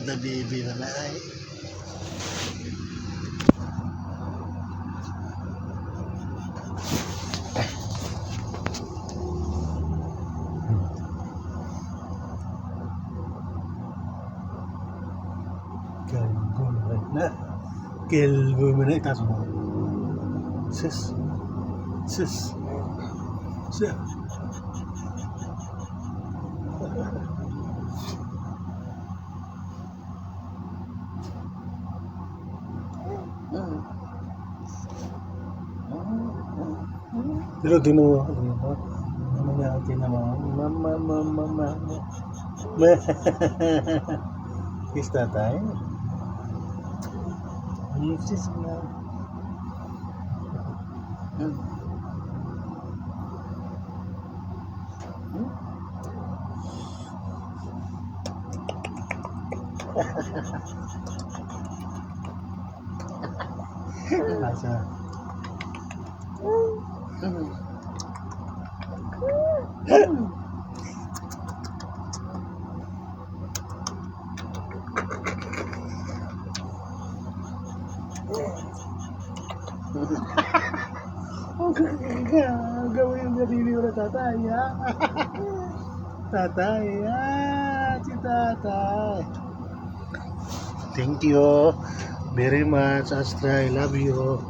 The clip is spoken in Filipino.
The baby na ay. Kelbo mo na itaas mo. Sis. Sis. Sis. Pero dino ano niya mama. Kiss tatay. Kiss na. Asa. Gawin yung nabili mo na tatay, ha? Tatay, ha? Si tatay. Thank you very much, Astra. I love you.